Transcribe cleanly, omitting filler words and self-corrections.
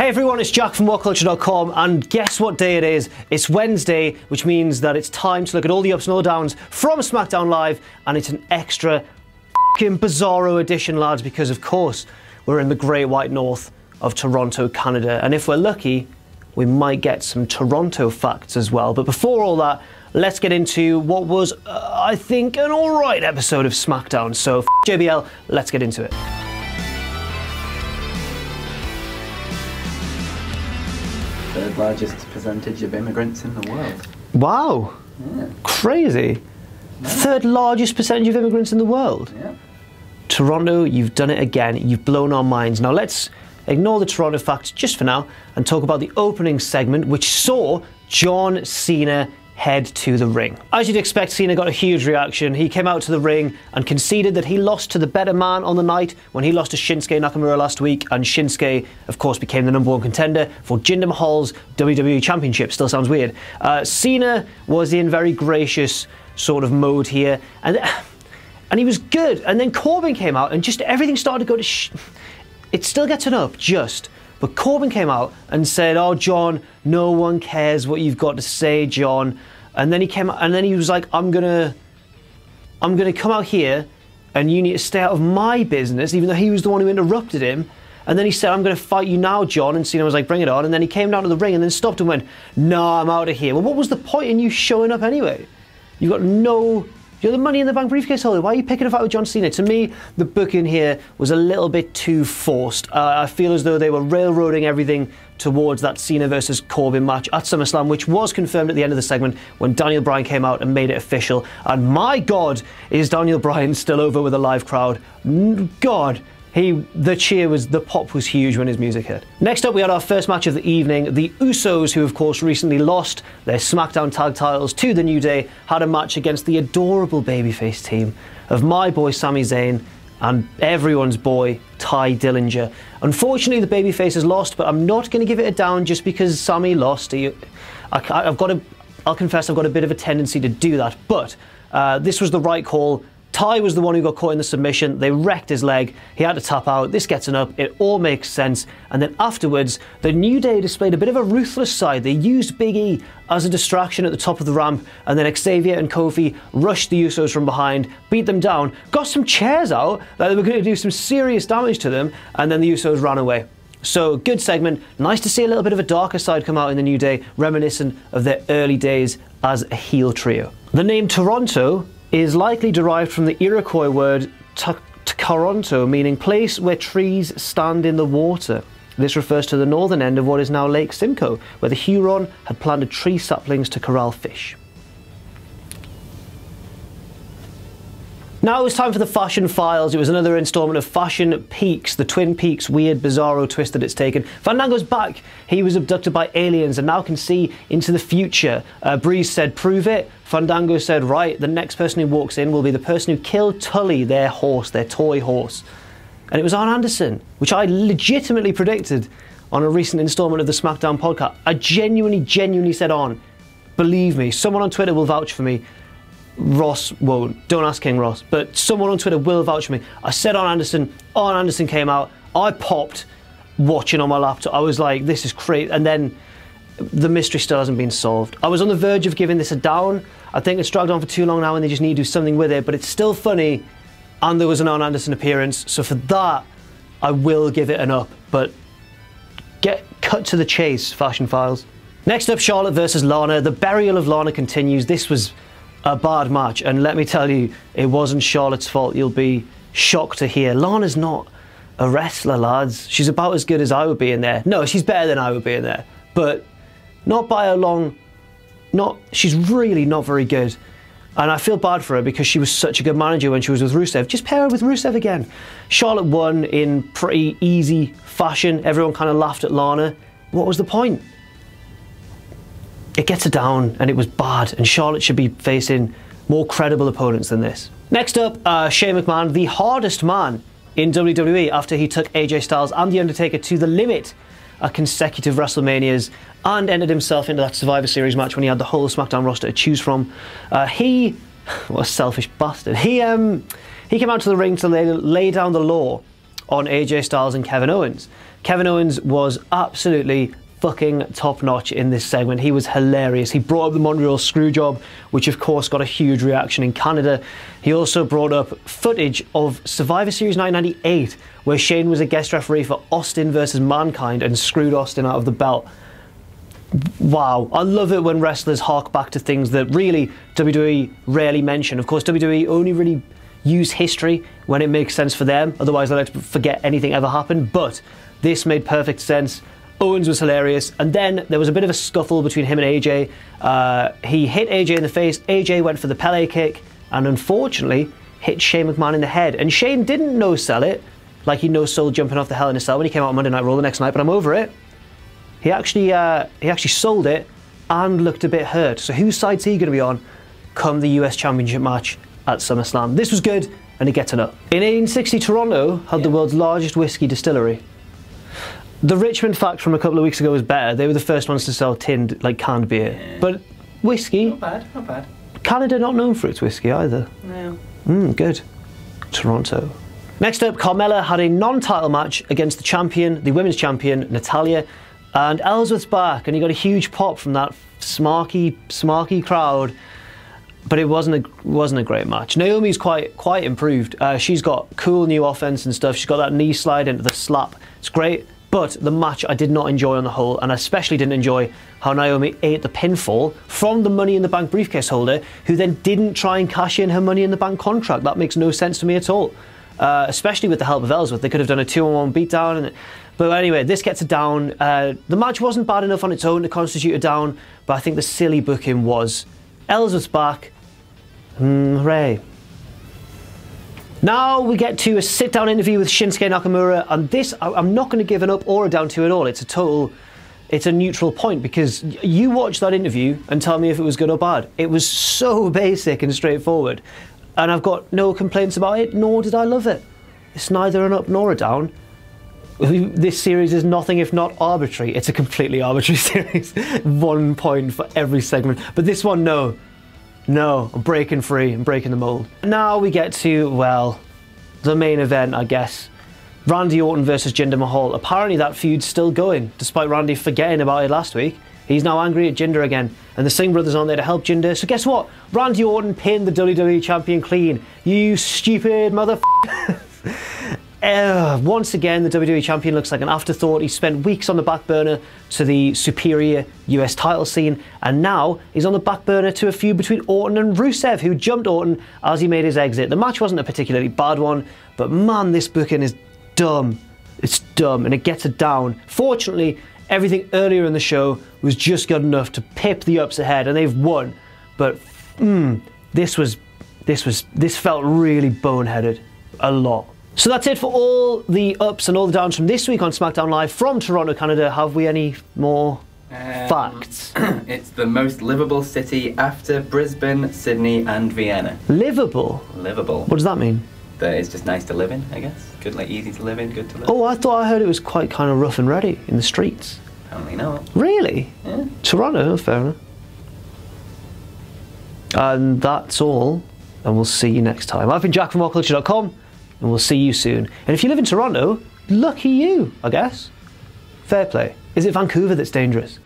Hey everyone, it's Jack from WhatCulture.com, and guess what day it is? It's Wednesday, which means that it's time to look at all the ups and all downs from SmackDown Live, and it's an extra f***ing bizarro edition, lads, because of course we're in the Great White North of Toronto, Canada, and if we're lucky, we might get some Toronto facts as well. But before all that, let's get into what was, I think, an alright episode of SmackDown. So, JBL, let's get into it. Third largest percentage of immigrants in the world. Wow. Yeah. Crazy. Yeah. Third largest percentage of immigrants in the world. Yeah. Toronto, you've done it again. You've blown our minds. Now let's ignore the Toronto facts just for now and talk about the opening segment, which saw John Cena head to the ring. As you'd expect, Cena got a huge reaction. He came out to the ring and conceded that he lost to the better man on the night when he lost to Shinsuke Nakamura last week, and Shinsuke, of course, became the ¡1 contender for Jinder Mahal's WWE Championship. Still sounds weird. Cena was in very gracious sort of mode here, and he was good. And then Corbin came out, and just everything started to go to it still gets an up, just. But Corbin came out and said, "Oh, John, no one cares what you've got to say, John." And then he came out, and then he was like, I'm gonna come out here, and you need to stay out of my business," even though he was the one who interrupted him. And then he said, "I'm gonna fight you now, John." And Cena was like, "Bring it on." And then he came down to the ring and then stopped and went, "No, I'm out of here." Well, what was the point in you showing up anyway? You've got no... You're the Money in the Bank briefcase holder. Why are you picking a fight with John Cena? To me, the booking here was a little bit too forced. I feel as though they were railroading everything towards that Cena versus Corbin match at SummerSlam, which was confirmed at the end of the segment when Daniel Bryan came out and made it official. And my God, is Daniel Bryan still over with a live crowd? God. The pop was huge when his music hit. Next up, we had our first match of the evening. The Usos, who of course recently lost their SmackDown tag titles to the New Day, had a match against the adorable babyface team of my boy Sami Zayn and everyone's boy Ty Dillinger. Unfortunately, the babyfaces lost, but I'm not going to give it a down just because Sami lost. I'll confess I've got a bit of a tendency to do that, but this was the right call. Ty was the one who got caught in the submission. They wrecked his leg. He had to tap out. This gets an up. It all makes sense. And then afterwards, the New Day displayed a bit of a ruthless side. They used Big E as a distraction at the top of the ramp, and then Xavier and Kofi rushed the Usos from behind, beat them down, got some chairs out that they were going to do some serious damage to them, and then the Usos ran away. So, good segment. Nice to see a little bit of a darker side come out in the New Day, reminiscent of their early days as a heel trio. The name Toronto is likely derived from the Iroquois word Toronto, meaning place where trees stand in the water. This refers to the northern end of what is now Lake Simcoe, where the Huron had planted tree saplings to corral fish. Now it was time for the Fashion Files. It was another installment of Fashion Peaks, the Twin Peaks weird, bizarro twist that it's taken. Fandango's back. He was abducted by aliens and now can see into the future. Breeze said, "Prove it." Fandango said, "Right, the next person who walks in will be the person who killed Tully, their horse, their toy horse." And it was Arn Anderson, which I legitimately predicted on a recent installment of the SmackDown podcast. I genuinely said on. Believe me, someone on Twitter will vouch for me. Ross won't. Don't ask King Ross. But someone on Twitter will vouch for me. I said Arn Anderson came out. I popped watching on my laptop. I was like, this is crazy. And then the mystery still hasn't been solved. I was on the verge of giving this a down. I think it's dragged on for too long now and they just need to do something with it. But it's still funny. And there was an Arn Anderson appearance. So for that, I will give it an up. But cut to the chase, Fashion Files. Next up, Charlotte versus Lana. The burial of Lana continues. This was a bad match, and let me tell you, it wasn't Charlotte's fault. You'll be shocked to hear. Lana's not a wrestler, lads. She's about as good as I would be in there. No, she's better than I would be in there, but not by a long... She's really not very good. And I feel bad for her because she was such a good manager when she was with Rusev. Just pair her with Rusev again. Charlotte won in pretty easy fashion. Everyone kind of laughed at Lana. What was the point? It gets her down, and it was bad, and Charlotte should be facing more credible opponents than this. Next up, Shane McMahon, the hardest man in WWE after he took AJ Styles and The Undertaker to the limit at consecutive WrestleManias and entered himself into that Survivor Series match when he had the whole SmackDown roster to choose from. What a selfish bastard. He came out to the ring to lay down the law on AJ Styles and Kevin Owens. Kevin Owens was absolutely fucking top-notch in this segment. He was hilarious. He brought up the Montreal Screwjob, which of course got a huge reaction in Canada. He also brought up footage of Survivor Series 1998, where Shane was a guest referee for Austin versus Mankind and screwed Austin out of the belt. Wow, I love it when wrestlers hark back to things that really WWE rarely mention. Of course, WWE only really use history when it makes sense for them, otherwise they like to forget anything ever happened, but this made perfect sense. Owens was hilarious, and then there was a bit of a scuffle between him and AJ. He hit AJ in the face, AJ went for the Pele kick, and unfortunately hit Shane McMahon in the head. And Shane didn't no-sell it, like he no-sold jumping off the Hell in a Cell when he came out on Monday Night Raw the next night, but I'm over it. He actually sold it and looked a bit hurt. So whose side's he going to be on come the US Championship match at SummerSlam? This was good, and it gets an up. In 1860, Toronto had the world's largest whiskey distillery. The Richmond fact from a couple of weeks ago was better. They were the first ones to sell tinned, like canned beer. Yeah. But whiskey... Not bad, not bad. Canada not known for its whiskey either. No. Good. Toronto. Next up, Carmella had a non-title match against the champion, the women's champion, Natalya. And Ellsworth's back, and he got a huge pop from that smarky crowd. But it wasn't a great match. Naomi's quite improved. She's got cool new offense and stuff. She's got that knee slide into the slap. It's great. But the match I did not enjoy on the whole, and I especially didn't enjoy how Naomi ate the pinfall from the Money in the Bank briefcase holder, who then didn't try and cash in her Money in the Bank contract. That makes no sense to me at all. Especially with the help of Ellsworth. They could have done a 2-on-1 beatdown. But anyway, this gets a down. The match wasn't bad enough on its own to constitute a down, but I think the silly booking was. Ellsworth's back. Hooray. Now we get to a sit-down interview with Shinsuke Nakamura, and this, I'm not going to give an up or a down to at all. It's a neutral point, because you watch that interview and tell me if it was good or bad. It was so basic and straightforward, and I've got no complaints about it, nor did I love it. It's neither an up nor a down. This series is nothing if not arbitrary. It's a completely arbitrary series. 1 point for every segment. But this one, no. No, I'm breaking free, I'm breaking the mold. Now we get to, well, the main event, I guess. Randy Orton versus Jinder Mahal. Apparently that feud's still going, despite Randy forgetting about it last week. He's now angry at Jinder again, and the Singh brothers aren't there to help Jinder. So guess what? Randy Orton pinned the WWE champion clean. You stupid motherfucker. Once again, the WWE champion looks like an afterthought. He spent weeks on the back burner to the superior US title scene, and now he's on the back burner to a feud between Orton and Rusev, who jumped Orton as he made his exit. The match wasn't a particularly bad one, but man, this booking is dumb. It's dumb, and it gets it down. Fortunately, everything earlier in the show was just good enough to pip the ups ahead, and they've won. But this felt really boneheaded. A lot. So that's it for all the ups and all the downs from this week on SmackDown Live from Toronto, Canada. Have we any more facts? It's the most livable city after Brisbane, Sydney and Vienna. Livable? Livable. What does that mean? That it's just nice to live in, I guess. Good, like easy to live in, good to live in. Oh, I thought I heard it was quite kind of rough and ready in the streets. Apparently not. Really? Yeah. Toronto, fair enough. And that's all, and we'll see you next time. I've been Jack from WhatCulture.com. And we'll see you soon. And if you live in Toronto, lucky you, I guess. Fair play. Is it Vancouver that's dangerous?